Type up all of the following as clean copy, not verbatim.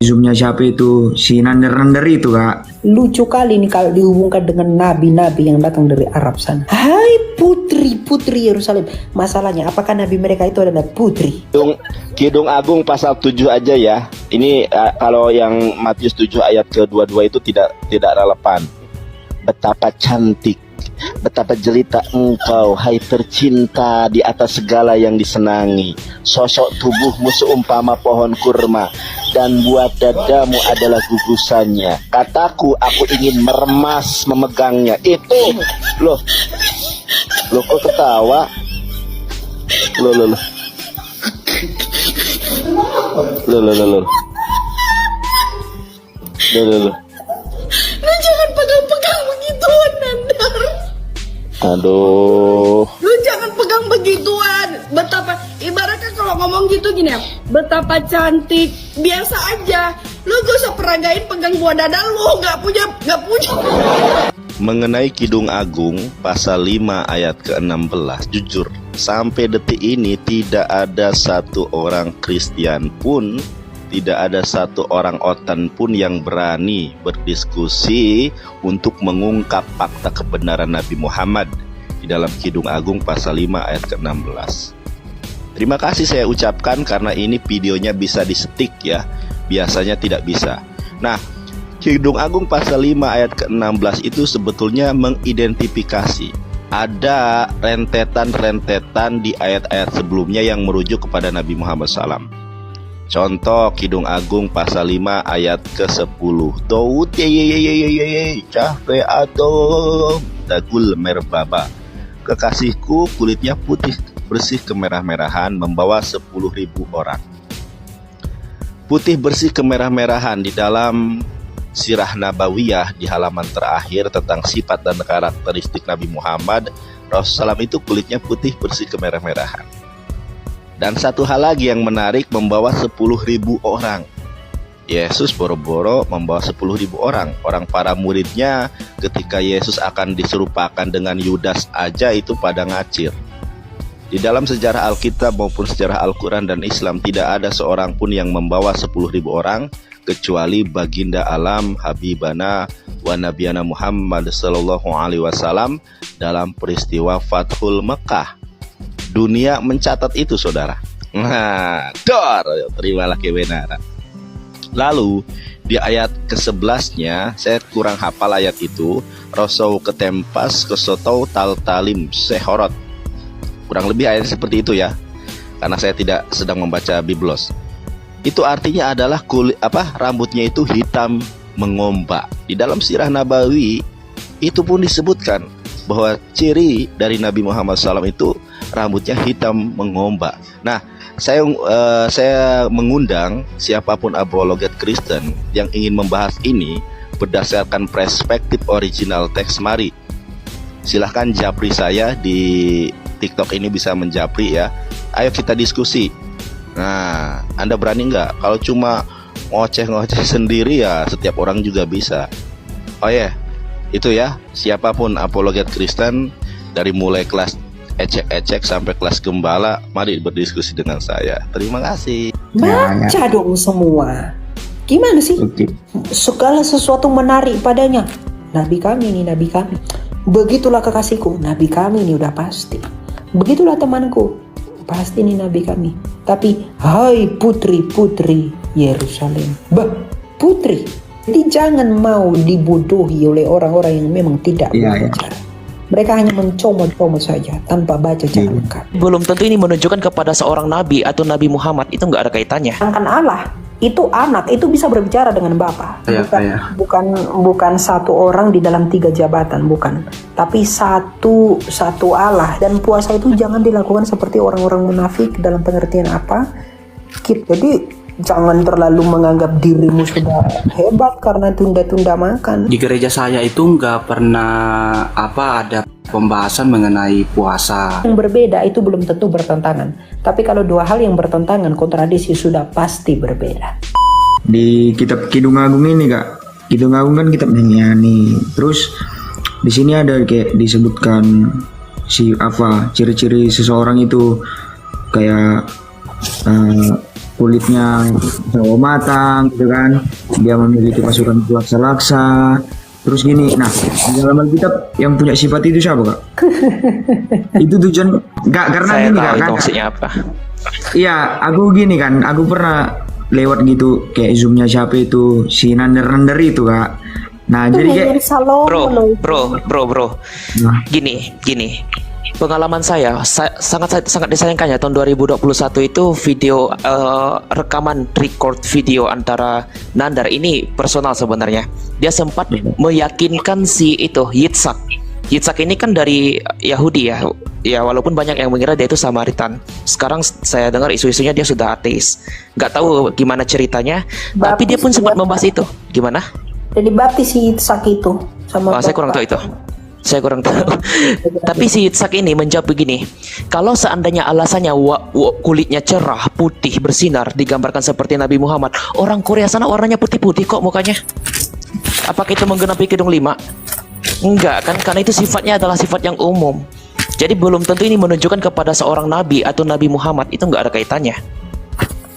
Zoomnya siapa itu? Si Nander-Nander itu, Kak. Lucu kali nih kalau dihubungkan dengan nabi-nabi yang datang dari Arab sana. Hai putri-putri Yerusalem. Masalahnya apakah nabi mereka itu adalah putri? Kidung Agung pasal 7 aja ya. Ini kalau yang Matius 7 ayat ke-22 itu tidak relevan. Betapa cantik, betapa jelita engkau, hai tercinta di atas segala yang disenangi. Sosok tubuhmu seumpama pohon kurma, dan buat dadamu adalah gugusannya. Kataku, aku ingin meremas memegangnya. Itu loh kok ketawa? Loh. Lu jangan pegang-pegang begituan, Nandar. Aduh. Lu jangan pegang begituan. Betapa ibaratnya kalau ngomong gitu gini ya. Betapa cantik, biasa aja. Lu gak usah peragain pegang buah dada lu, gak punya. Mengenai Kidung Agung pasal 5 ayat ke-16, jujur sampai detik ini tidak ada satu orang Kristen pun, tidak ada satu orang OTAN pun yang berani berdiskusi untuk mengungkap fakta kebenaran Nabi Muhammad di dalam Kidung Agung pasal 5 ayat ke-16. Terima kasih saya ucapkan karena ini videonya bisa disetik ya, biasanya tidak bisa. Nah, Kidung Agung pasal 5 ayat ke-16 itu sebetulnya mengidentifikasi ada rentetan-rentetan di ayat-ayat sebelumnya yang merujuk kepada Nabi Muhammad SAW. Contoh Kidung Agung pasal 5 ayat ke-10. Daud cahpe atom dagul merbaba. Kekasihku kulitnya putih bersih kemerah-merahan membawa 10.000 orang. Putih bersih kemerah-merahan di dalam Sirah Nabawiyah di halaman terakhir tentang sifat dan karakteristik Nabi Muhammad, Rasulullah SAW itu kulitnya putih bersih kemerah-merahan. Dan satu hal lagi yang menarik, membawa 10.000 orang. Yesus boro-boro membawa 10.000 orang. Orang para muridnya ketika Yesus akan diserupakan dengan Yudas aja itu pada ngacir. Di dalam sejarah Alkitab maupun sejarah Al-Quran dan Islam tidak ada seorang pun yang membawa 10.000 orang kecuali baginda alam Habibana wa Nabiyana Muhammad sallallahu alaihi wasallam dalam peristiwa Fathul Mekah. Dunia mencatat itu, saudara. Nah, terimalah kebenaran. Lalu di ayat ke-11-nya, saya kurang hafal ayat itu, Rosau ketempas kesotau tal-talim sehorot. Kurang lebih ayat seperti itu ya, karena saya tidak sedang membaca biblos. Itu artinya adalah rambutnya itu hitam mengombak. Di dalam Sirah Nabawi itu pun disebutkan bahwa ciri dari Nabi Muhammad SAW itu rambutnya hitam mengombak. Nah, saya mengundang siapapun apologet Kristen yang ingin membahas ini berdasarkan perspektif original teks. Mari silahkan japri saya di TikTok ini, bisa menjapri ya. Ayo kita diskusi. Nah, Anda berani nggak? Kalau cuma ngoceh-ngoceh sendiri ya setiap orang juga bisa. Oh ya, itu ya, siapapun apologet Kristen dari mulai kelas ecek-ecek sampai kelas gembala, mari berdiskusi dengan saya. Terima kasih. Baca dong semua. Gimana sih? Segala sesuatu menarik padanya. Nabi kami ini, nabi kami. Begitulah kekasihku, nabi kami ini udah pasti. Begitulah temanku, pasti ini nabi kami. Tapi hai putri-putri Yerusalem, putri, jadi jangan mau dibodohi oleh orang-orang yang memang tidak belajar. Mereka hanya mencomot-comot saja tanpa baca cara lengkap. Belum tentu ini menunjukkan kepada seorang nabi atau Nabi Muhammad, itu nggak ada kaitannya. Sedangkan Allah itu anak, itu bisa berbicara dengan Bapa. Bukan satu orang di dalam 3 jabatan, bukan. Tapi satu Allah. Dan puasa itu jangan dilakukan seperti orang-orang munafik dalam pengertian apa? Jadi jangan terlalu menganggap dirimu sudah hebat karena tunda-tunda makan. Di gereja saya itu nggak pernah ada pembahasan mengenai puasa. Yang berbeda itu belum tentu bertentangan. Tapi kalau 2 hal yang bertentangan, kontradiksi sudah pasti berbeda. Di kitab Kidung Agung ini, Kak, Kidung Agung kan kitab nyanyi. Terus di sini ada kayak disebutkan ciri-ciri seseorang itu kayak kulitnya sawo matang gitu kan, dia memiliki pasukan laksa-laksa. Terus gini, nah di dalam Alkitab yang punya sifat itu siapa kak? Itu tujuan nggak karena Saya gini tahu kak, itu kan? maksudnya apa. Iya, aku gini kan, aku pernah lewat gitu kayak zoomnya siapa itu si Nander itu kak. Nah Itu jadi kayak Nyanyian Salomo loh. Bro. nah, Gini. Pengalaman saya sangat disayangkannya tahun 2021 itu video rekaman record video antara Nandar ini personal sebenarnya. Dia sempat meyakinkan si itu Yitzhak. Yitzhak ini kan dari Yahudi ya. Ya walaupun banyak yang mengira dia itu Samaritan. Sekarang saya dengar isu-isunya dia sudah ateis. Nggak tahu gimana ceritanya. Tapi dia pun sempat membahas itu. Gimana? Jadi baptis si Yitzhak itu sama Saya kurang tahu itu. Saya kurang tahu. Tapi si Yitzhak ini menjawab begini. Kalau seandainya alasannya kulitnya cerah, putih, bersinar, digambarkan seperti Nabi Muhammad, orang Korea sana warnanya putih-putih kok mukanya. Apakah itu menggenapi Kidung 5? Enggak kan, karena itu sifatnya adalah sifat yang umum. Jadi belum tentu ini menunjukkan kepada seorang nabi atau Nabi Muhammad, itu enggak ada kaitannya.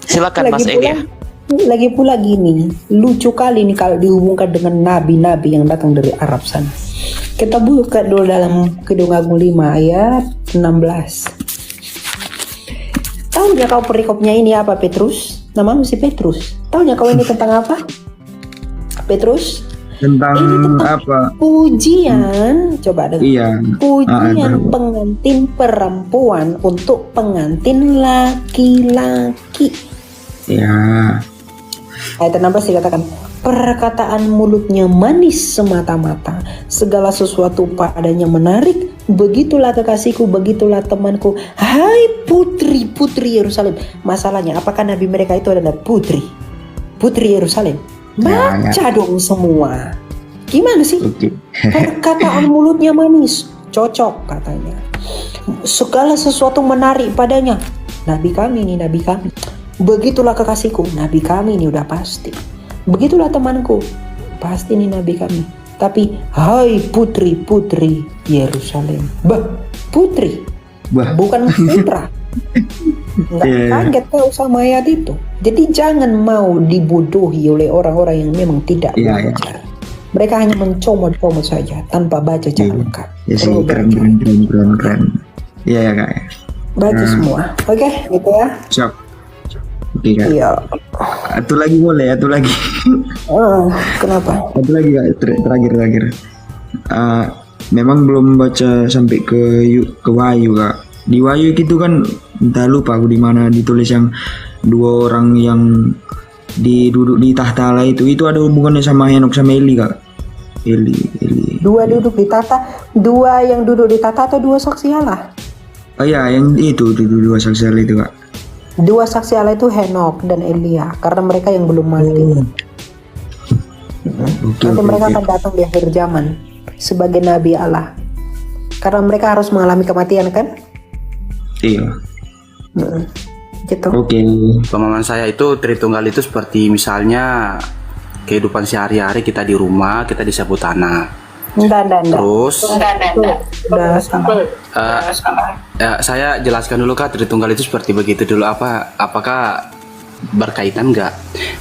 Silakan Mas Elia. Lagi pula gini, lucu kali nih kalau dihubungkan dengan nabi-nabi yang datang dari Arab sana. Kita buka dulu dalam Kidung Agung 5 ayat 16. Tahu nggak kau perikopnya ini apa, Petrus? Namamu si Petrus. Tahu nggak kau ini tentang apa, Petrus? tentang Ini tentang apa? Pujian, coba dengar. Iya. Pujian tahu. pengantin perempuan untuk pengantin laki-laki. Ya. Ayat 16 dikatakan, perkataan mulutnya manis semata-mata, segala sesuatu padanya menarik. Begitulah kekasihku, begitulah temanku. Hai putri-putri Yerusalem. Masalahnya, apakah nabi mereka itu adalah putri Yerusalem? Baca dong semua. Gimana sih? Oke. Perkataan mulutnya manis, cocok katanya. Segala sesuatu menarik padanya. Nabi kami ini, nabi kami. Begitulah kekasihku, nabi kami ini udah pasti. Begitulah temanku, pasti ini nabi kami. Tapi hai putri-putri Yerusalem. Putri, bukan putra. Nggak kaget kau sama ayat itu. Jadi jangan mau dibodohi oleh orang-orang yang memang tidak belajar. Mereka hanya mencomot-comot saja tanpa baca cara lengkap. Ya sih, keren. Iya ya kak. Baca semua. Oke, gitu ya. Siap. Oke kak. Iya. Satu lagi boleh, satu lagi. Kenapa? Satu lagi kak, terakhir. Memang belum baca sampai ke Wahyu kak. Di Wahyu itu kan entah lupa aku di mana ditulis yang dua orang yang duduk di tahta Allah itu ada hubungannya sama Henok sama Eli kak. Eli. Dua duduk di tahta, dua yang duduk di tahta atau dua saksi Allah? Oh iya, yang itu dua saksi Allah itu kak. Dua saksi Allah itu Henok dan Elia, karena mereka yang belum mati. Nanti mereka akan datang di akhir zaman sebagai nabi Allah, karena mereka harus mengalami kematian kan? Iya. Gitu. Oke. Pemahaman saya itu Tritunggal itu seperti misalnya kehidupan sehari-hari kita di rumah, kita disebut anak. Enggak. Terus Udah salah. saya jelaskan dulu Kak, Tritunggal itu seperti begitu dulu. Apakah berkaitan nggak?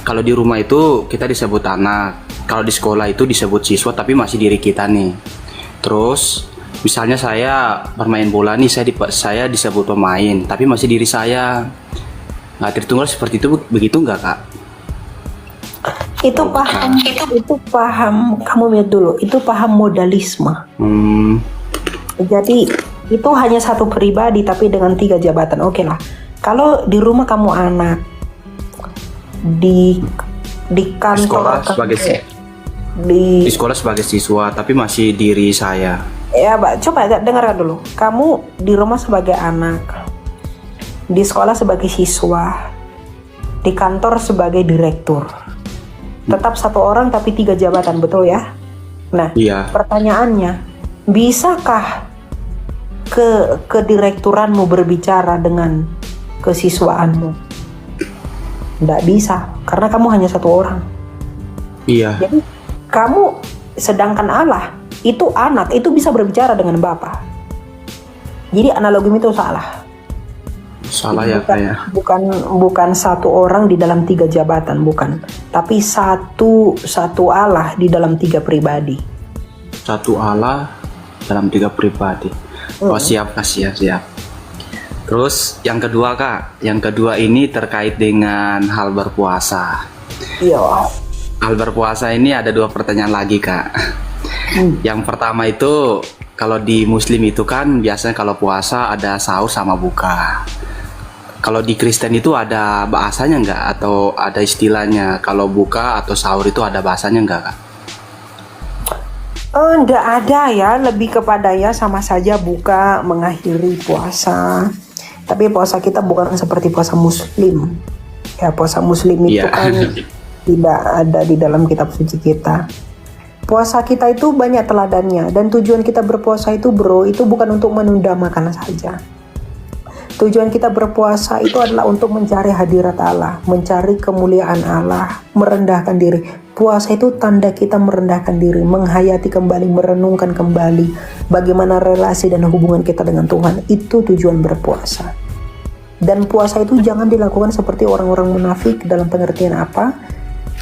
Kalau di rumah itu kita disebut anak, kalau di sekolah itu disebut siswa tapi masih diri kita nih. Terus misalnya saya bermain bola nih, saya disebut pemain tapi masih diri saya. Nah, Tritunggal seperti itu, begitu nggak Kak? Itu paham. Kamu lihat dulu, itu paham modalisme. Jadi itu hanya satu pribadi tapi dengan 3 jabatan. Oke lah. Kalau di rumah kamu anak, di kantor di sekolah sebagai siswa tapi masih diri saya. Ya, Mbak, coba dengarkan dulu. Kamu di rumah sebagai anak, di sekolah sebagai siswa, di kantor sebagai direktur. Tetap satu orang tapi 3 jabatan, betul ya? Nah, Iya. pertanyaannya, bisakah kedirekturanmu berbicara dengan kesiswaanmu? Nggak bisa, karena kamu hanya satu orang. Iya. Jadi kamu, sedangkan Allah itu anak, itu bisa berbicara dengan Bapa. Jadi analogi itu salah. Salah ya bukan, kayak. bukan satu orang di dalam 3 jabatan, bukan. Tapi satu Allah di dalam 3 pribadi. Satu Allah dalam 3 pribadi. Oh siap Kak, siap. Terus yang kedua Kak, yang kedua ini terkait dengan hal berpuasa. Iya. Hal berpuasa ini ada 2 pertanyaan lagi Kak. Yang pertama itu kalau di Muslim itu kan biasanya kalau puasa ada sahur sama buka. Kalau di Kristen itu ada bahasanya nggak atau ada istilahnya kalau buka atau sahur itu ada bahasanya nggak Kak? Nggak ada ya, lebih kepada ya sama saja buka mengakhiri puasa. Tapi puasa kita bukan seperti puasa Muslim. Ya puasa Muslim itu kan tidak ada di dalam kitab suci kita. Puasa kita itu banyak teladannya, dan tujuan kita berpuasa itu bro, itu bukan untuk menunda makan saja. Tujuan kita berpuasa itu adalah untuk mencari hadirat Allah, mencari kemuliaan Allah, merendahkan diri. Puasa itu tanda kita merendahkan diri, menghayati kembali, merenungkan kembali bagaimana relasi dan hubungan kita dengan Tuhan. Itu tujuan berpuasa. Dan puasa itu jangan dilakukan seperti orang-orang munafik. Dalam pengertian apa?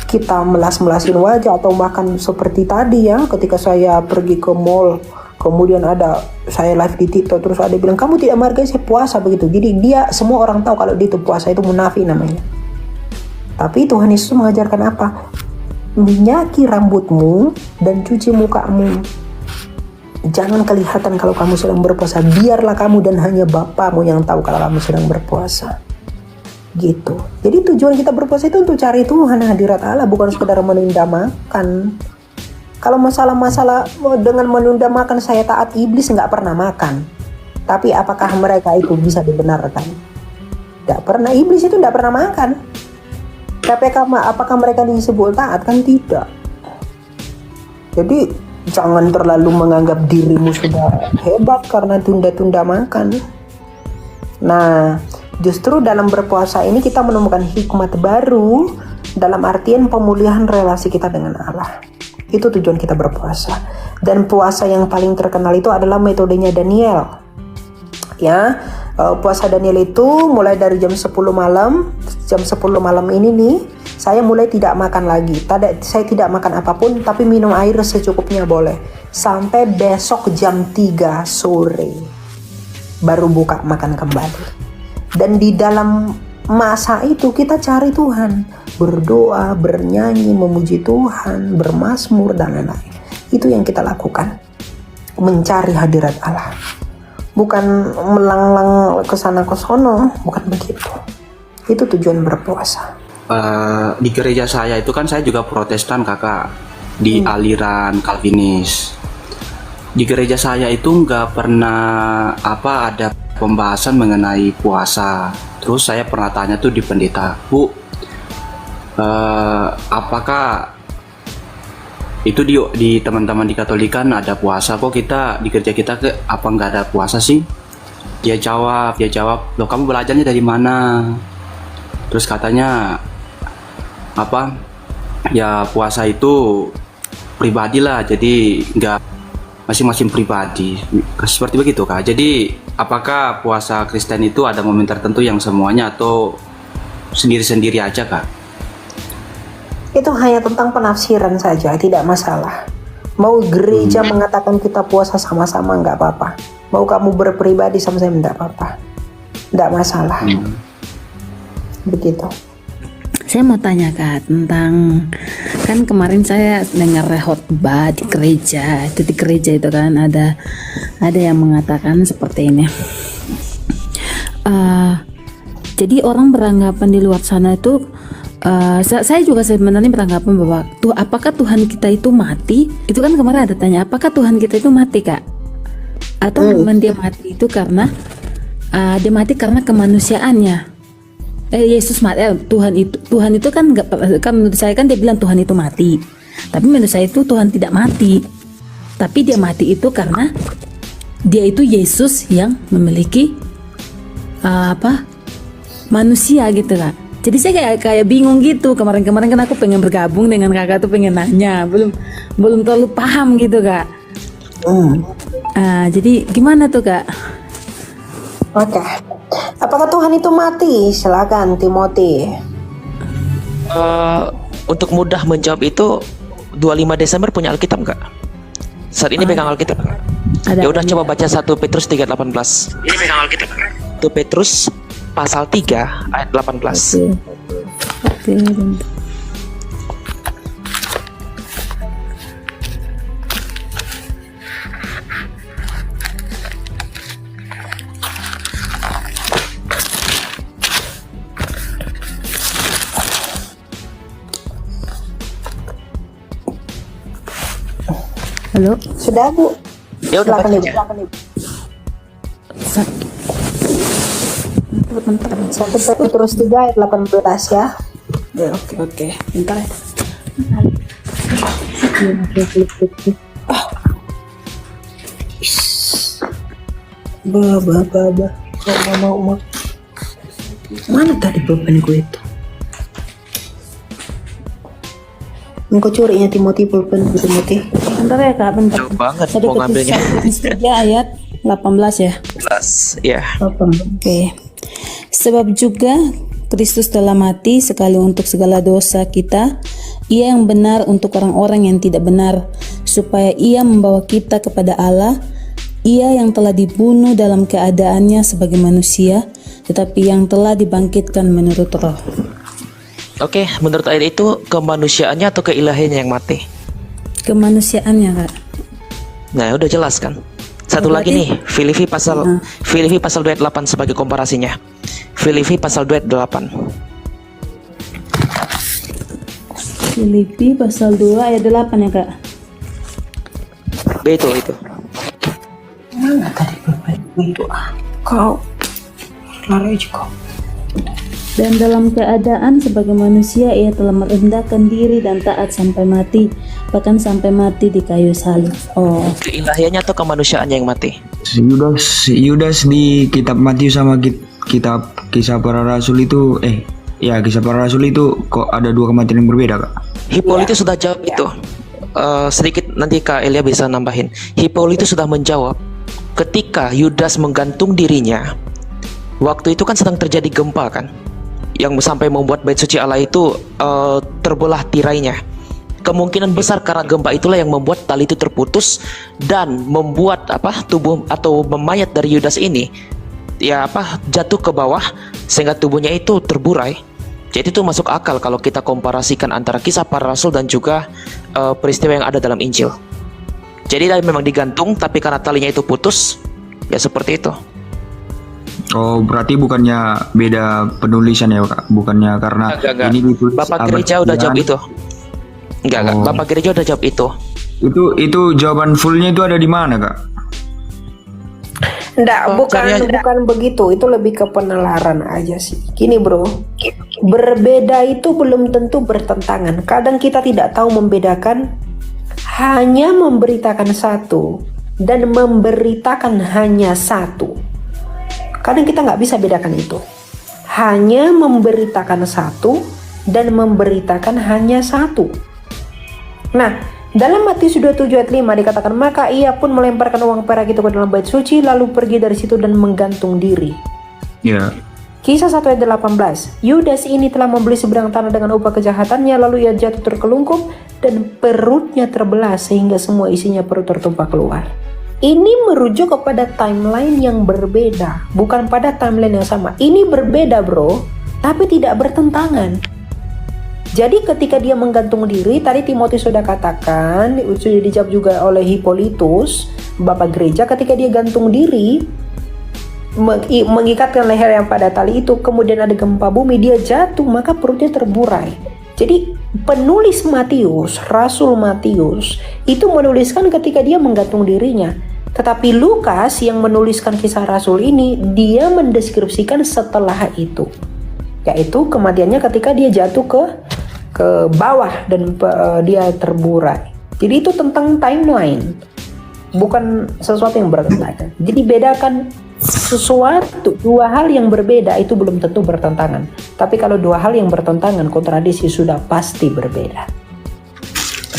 Kita melas-melasin wajah atau makan seperti tadi ya, ketika saya pergi ke mall, kemudian ada saya live di TikTok, terus ada bilang kamu tidak menghargai saya puasa begitu. Jadi dia semua orang tahu kalau dia itu puasa, itu munafik namanya. Tapi Tuhan Yesus mengajarkan apa? Minyaki rambutmu dan cuci mukamu. Jangan kelihatan kalau kamu sedang berpuasa. Biarlah kamu dan hanya Bapamu yang tahu kalau kamu sedang berpuasa. Gitu. Jadi tujuan kita berpuasa itu untuk cari Tuhan, hadirat Allah, bukan sekedar menunda makan. Kalau masalah-masalah dengan menunda makan, saya taat iblis nggak pernah makan. Tapi apakah mereka itu bisa dibenarkan? Nggak pernah, iblis itu nggak pernah makan. Tapi apakah mereka disebut taat? Kan tidak. Jadi jangan terlalu menganggap dirimu sudah hebat karena tunda-tunda makan. Nah, justru dalam berpuasa ini kita menemukan hikmat baru dalam artian pemulihan relasi kita dengan Allah. Itu tujuan kita berpuasa. Dan puasa yang paling terkenal itu adalah metodenya Daniel. Ya, puasa Daniel itu mulai dari jam 10 malam. Jam 10 malam ini nih, saya mulai tidak makan lagi. Saya tidak makan apapun, tapi minum air secukupnya boleh. Sampai besok jam 3 sore. Baru buka makan kembali. Dan di dalam masa itu kita cari Tuhan, berdoa, bernyanyi, memuji Tuhan, bermazmur dan lain-lain. Itu yang kita lakukan, mencari hadirat Allah, bukan melanglang ke sana ke sono, bukan begitu. Itu tujuan berpuasa. Di gereja saya itu kan saya juga Protestan kakak, di aliran Calvinis. Di gereja saya itu nggak pernah ada pembahasan mengenai puasa. Terus saya pernah tanya tuh di pendeta, Bu, apakah itu di teman-teman di Katolikan ada puasa, kok kita di gereja kita apa nggak ada puasa sih? Dia jawab, loh kamu belajarnya dari mana? Terus katanya ya puasa itu pribadi lah, jadi nggak masing-masing pribadi, seperti begitu Kak. Jadi apakah puasa Kristen itu ada momen tertentu yang semuanya atau sendiri-sendiri aja Kak? Itu hanya tentang penafsiran saja, tidak masalah. Mau gereja mengatakan kita puasa sama-sama nggak apa-apa. Mau kamu berpribadi sama-sama nggak apa-apa, nggak masalah. Begitu. Saya mau tanya Kak tentang, kan kemarin saya dengar khotbah di gereja, itu di gereja itu kan ada yang mengatakan seperti ini. Jadi orang beranggapan di luar sana itu, saya juga sebenarnya beranggapan bahwa apakah Tuhan kita itu mati? Itu kan kemarin ada tanya, apakah Tuhan kita itu mati Kak? Atau memang dia mati itu karena dia mati karena kemanusiaannya? Yesus mati, Tuhan itu kan menurut saya kan dia bilang Tuhan itu mati. Tapi menurut saya itu Tuhan tidak mati. Tapi dia mati itu karena dia itu Yesus yang memiliki manusia gitu Kak. Jadi saya kayak bingung gitu. Kemarin kan aku pengen bergabung dengan kakak tuh, pengen nanya, belum terlalu paham gitu Kak. Jadi gimana tuh Kak? Oke. Apakah Tuhan itu mati? Silakan Timothy. Untuk mudah menjawab itu 25 Desember punya Alkitab nggak? Saat ini pegang Alkitab nggak? Ada. Ya udah coba baca 1 Petrus 3:18. Ini pegang Alkitab nggak? 1 Petrus pasal 3 ayat 18. Oke, bentar. Halo. Sudah Bu? Ya udah Silakan baca Ibu. aja. Silakan Ibu. Bentar. 1 Petrus 3 ayat 18 ya. Ya, oke. Bentar ya. Ba. Mau. Mana tadi pulpenku itu? Engkau curinya Timothy pulpen Timothy. Bentar ya Kak, bentar. Jauh banget Tadi mau ngambilnya. Petrus 3 ayat 18 ya. 18. Ya. Oke. Sebab juga Kristus telah mati sekali untuk segala dosa kita, ia yang benar untuk orang-orang yang tidak benar, supaya ia membawa kita kepada Allah, ia yang telah dibunuh dalam keadaannya sebagai manusia, tetapi yang telah dibangkitkan menurut roh. Oke, menurut ayat itu kemanusiaannya atau keilahiannya yang mati? Kemanusiaannya Kak. Nah, udah jelas kan? Satu Oh, lagi berarti- nih, Filipi pasal 2 ayat 8 sebagai komparasinya. Filipi pasal 2 ayat 8. Filipi pasal 2 ayat 8 ya Kak. Betul itu. Mana tadi pulpenku itu? Kau lari aja kau. Dan dalam keadaan sebagai manusia ia telah merendahkan diri dan taat sampai mati, bahkan sampai mati di kayu salib. Oh, Keilahiannya atau kemanusiaannya yang mati? Yudas di kitab Matius sama kitab Kisah Para Rasul itu Kisah Para Rasul itu kok ada dua kematian yang berbeda Kak? Hippolytus sudah jawab itu. Sedikit nanti Kak Elia bisa nambahin. Hippolytus sudah menjawab ketika Yudas menggantung dirinya. Waktu itu kan sedang terjadi gempa kan, yang sampai membuat bait suci Allah itu terbelah tirainya. Kemungkinan besar karena gempa itulah yang membuat tali itu terputus dan membuat tubuh atau mayat dari Yudas ini jatuh ke bawah sehingga tubuhnya itu terburai. Jadi itu masuk akal kalau kita komparasikan antara Kisah Para Rasul dan juga peristiwa yang ada dalam Injil. Jadi dia memang digantung, tapi karena talinya itu putus, ya seperti itu. Oh, berarti bukannya beda penulisan ya Kak? Bukannya karena Enggak. ini ditulis Bapak abad gereja udah 9. jawab itu. Enggak. Oh. Bapak gereja udah jawab itu. Itu jawaban fullnya itu ada di mana Kak? Enggak, cari aja. bukan begitu. Itu lebih ke penalaran aja sih. Gini bro, berbeda itu belum tentu bertentangan. Kadang kita tidak tahu membedakan, hanya memberitakan satu dan memberitakan hanya satu. Kadang kita nggak bisa bedakan itu. Hanya memberitakan satu dan memberitakan hanya satu. Nah, dalam Matius 27 ayat 5 dikatakan, maka ia pun melemparkan uang perak itu ke dalam bait suci, lalu pergi dari situ dan menggantung diri. Ya. Kisah 1 ayat 18, Yudas ini telah membeli seberang tanah dengan upah kejahatannya, lalu ia jatuh terkelungkup dan perutnya terbelah sehingga semua isinya perut tertumpah keluar. Ini merujuk kepada timeline yang berbeda, bukan pada timeline yang sama. Ini berbeda bro, tapi tidak bertentangan. Jadi ketika dia menggantung diri, tadi Timotius sudah katakan, sudah dijawab juga oleh Hippolytus, Bapak Gereja, ketika dia gantung diri, mengikatkan leher yang pada tali itu, kemudian ada gempa bumi, dia jatuh, maka perutnya terburai. Jadi penulis Matius, Rasul Matius, itu menuliskan ketika dia menggantung dirinya. Tetapi Lukas yang menuliskan kisah Rasul ini, dia mendeskripsikan setelah itu, yaitu kematiannya ketika dia jatuh ke bawah dan dia terburai. Jadi itu tentang timeline, bukan sesuatu yang bertentangan. Jadi bedakan sesuatu, dua hal yang berbeda itu belum tentu bertentangan. Tapi kalau dua hal yang bertentangan, kontradiksi sudah pasti berbeda.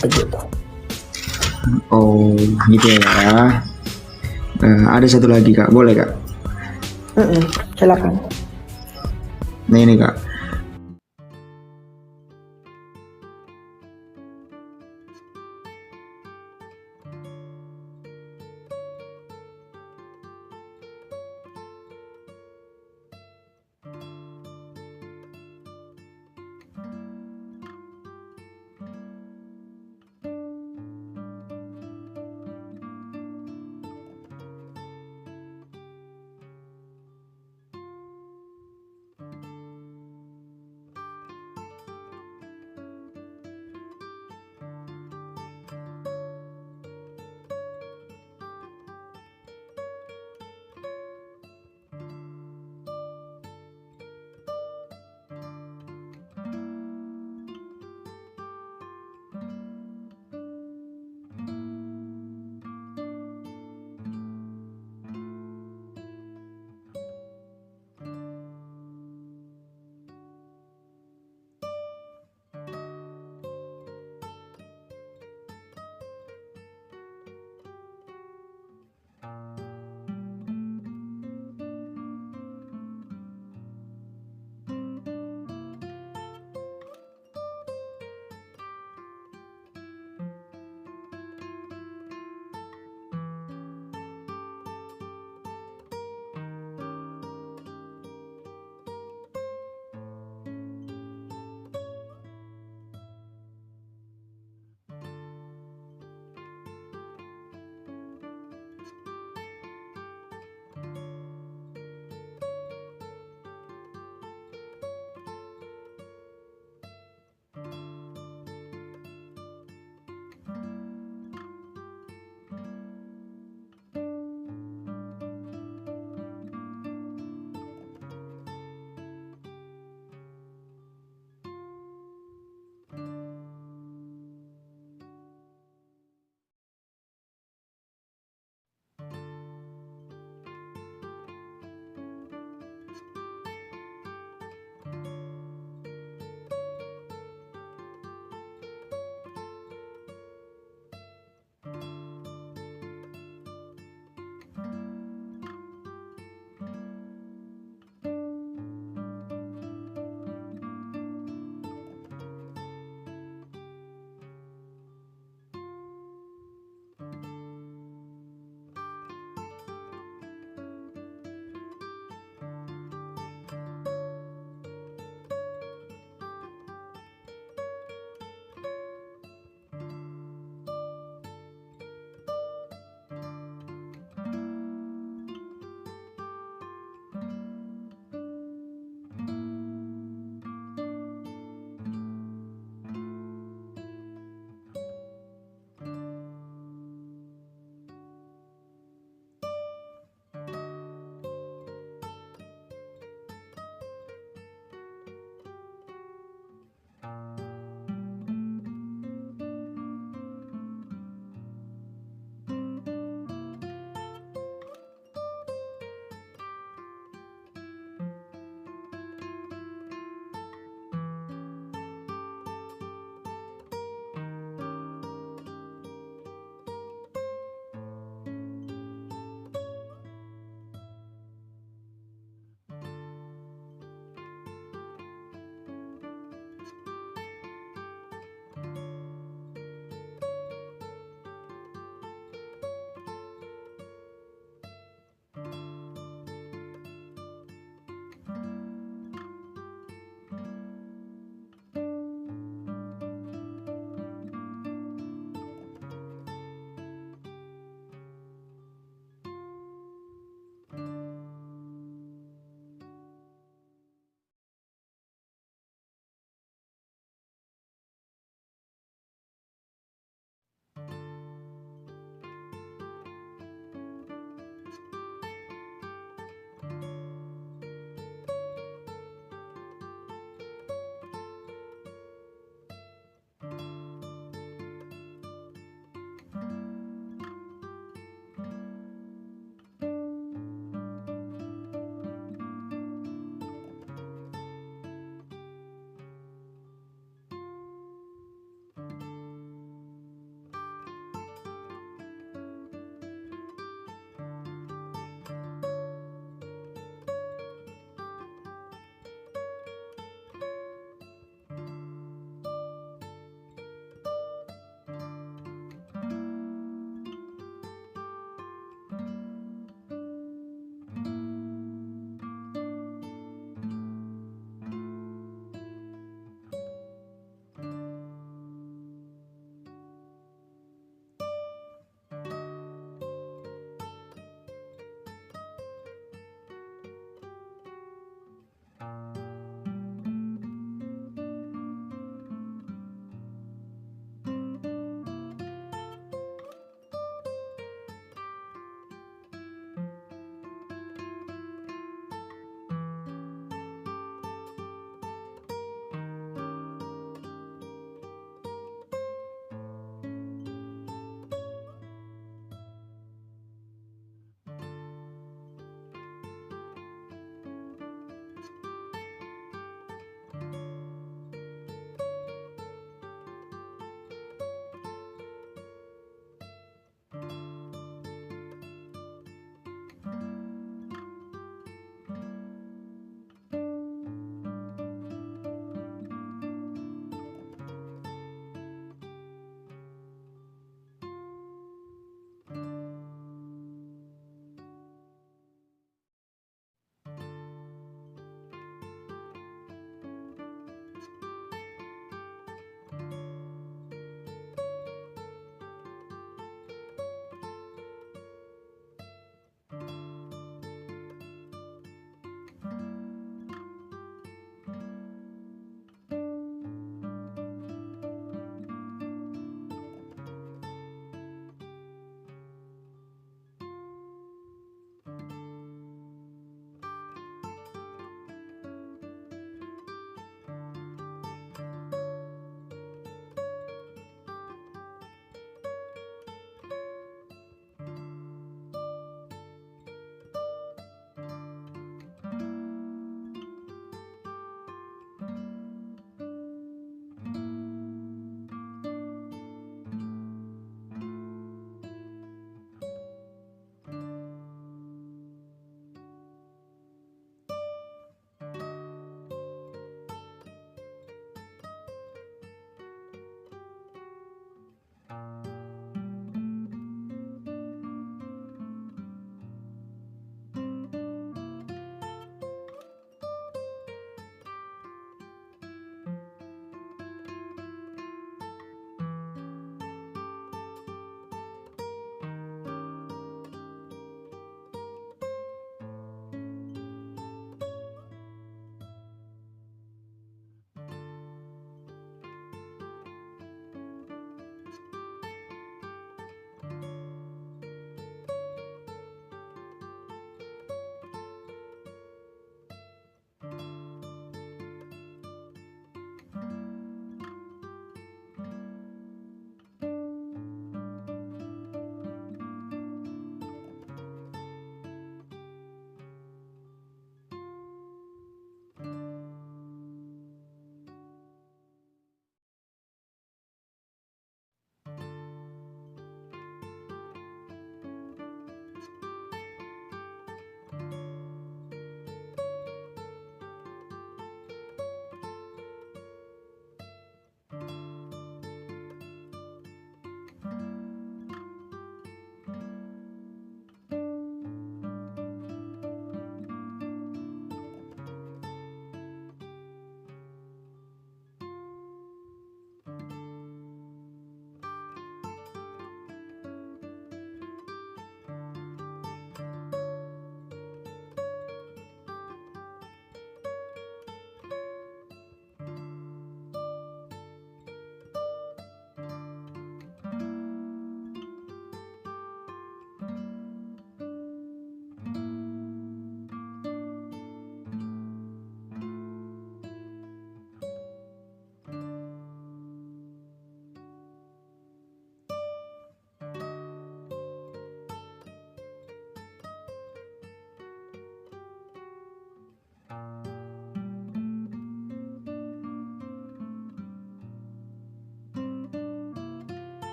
Begitu. Oh, gitu ya. Ada satu lagi Kak, boleh Kak? Silakan. Nah ini kak,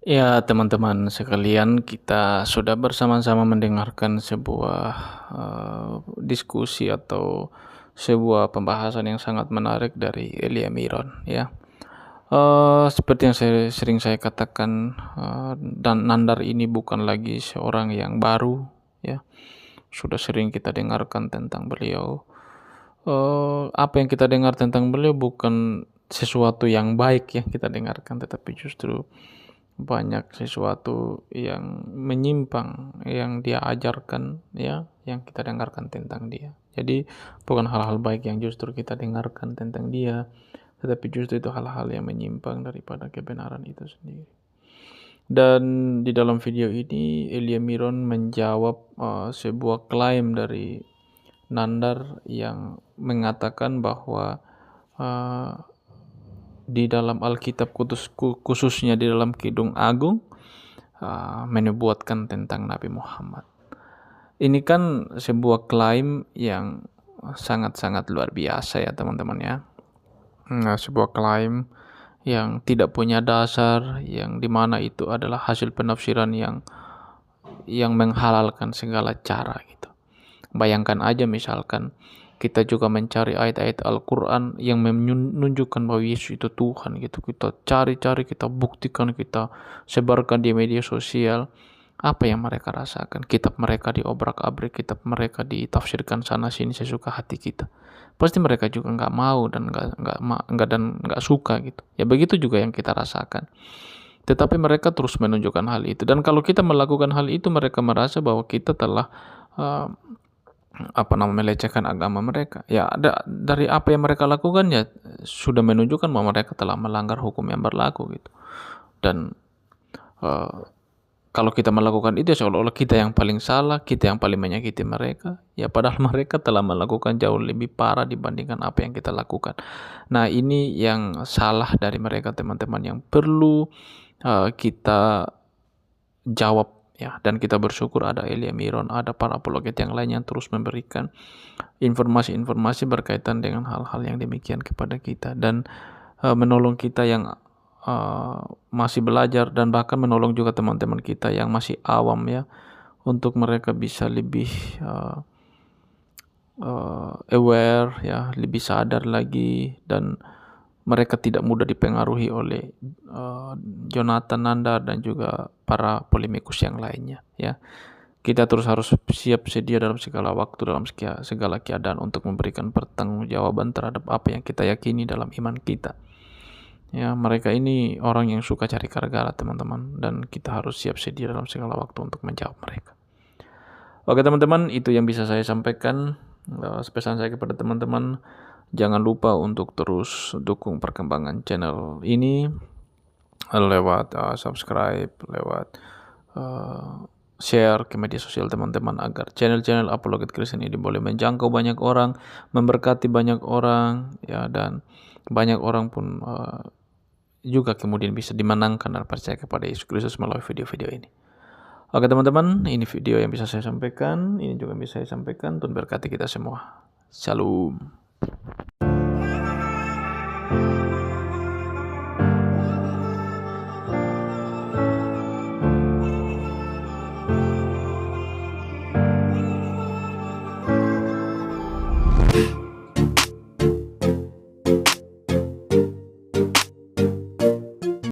Ya, teman-teman sekalian, kita sudah bersama-sama mendengarkan sebuah diskusi atau sebuah pembahasan yang sangat menarik dari Elia Miron, ya. Seperti yang sering saya katakan, dan Nandar ini bukan lagi seorang yang baru, ya. Sudah sering kita dengarkan tentang beliau. Apa yang kita dengar tentang beliau bukan sesuatu yang baik yang kita dengarkan, tetapi justru banyak sesuatu yang menyimpang yang dia ajarkan, ya, yang kita dengarkan tentang dia. Jadi bukan hal-hal baik yang justru kita dengarkan tentang dia, tetapi justru itu hal-hal yang menyimpang daripada kebenaran itu sendiri. Dan di dalam video ini Elia Miron menjawab sebuah klaim dari Nandar yang mengatakan bahwa di dalam Alkitab khususnya di dalam Kidung Agung menubuatkan tentang Nabi Muhammad. Ini kan sebuah klaim yang sangat-sangat luar biasa, ya teman-teman, ya. Sebuah klaim yang tidak punya dasar, yang dimana itu adalah hasil penafsiran yang menghalalkan segala cara gitu. Bayangkan aja misalkan kita juga mencari ayat-ayat Al-Quran yang menunjukkan bahwa Yesus itu Tuhan gitu. Kita cari-cari, kita buktikan, kita sebarkan di media sosial. Apa yang mereka rasakan? Kitab mereka diobrak-abrik, kitab mereka ditafsirkan sana sini sesuka hati kita. Pasti mereka juga nggak mau dan nggak suka gitu. Ya begitu juga yang kita rasakan. Tetapi mereka terus menunjukkan hal itu. Dan kalau kita melakukan hal itu, mereka merasa bahwa kita telah melecehkan agama mereka. Ya, dari apa yang mereka lakukan ya sudah menunjukkan bahwa mereka telah melanggar hukum yang berlaku gitu. Dan kalau kita melakukan itu ya seolah-olah kita yang paling salah, kita yang paling menyakiti mereka. Ya padahal mereka telah melakukan jauh lebih parah dibandingkan apa yang kita lakukan. Nah, ini yang salah dari mereka, teman-teman, yang perlu kita jawab, ya. Dan kita bersyukur ada Elia Miron, ada para apologet yang lain yang terus memberikan informasi-informasi berkaitan dengan hal-hal yang demikian kepada kita dan menolong kita yang masih belajar, dan bahkan menolong juga teman-teman kita yang masih awam, ya, untuk mereka bisa lebih aware, ya, lebih sadar lagi, dan mereka tidak mudah dipengaruhi oleh Jonathan Nandar dan juga para polemikus yang lainnya, ya. Kita terus harus siap sedia dalam segala waktu, dalam segala keadaan untuk memberikan pertanggungjawaban terhadap apa yang kita yakini dalam iman kita. Ya, mereka ini orang yang suka cari gara-gara, teman-teman, dan kita harus siap sedia dalam segala waktu untuk menjawab mereka. Oke teman-teman, itu yang bisa saya sampaikan. Pesan saya kepada teman-teman, jangan lupa untuk terus dukung perkembangan channel ini lewat subscribe, lewat share ke media sosial teman-teman, agar channel-channel Apologet Kristen ini boleh menjangkau banyak orang, memberkati banyak orang, ya, dan banyak orang pun juga kemudian bisa dimenangkan dan percaya kepada Yesus Kristus melalui video-video ini. Oke teman-teman, ini video yang bisa saya sampaikan, ini juga bisa saya sampaikan. Tuhan berkati kita semua. Shalom.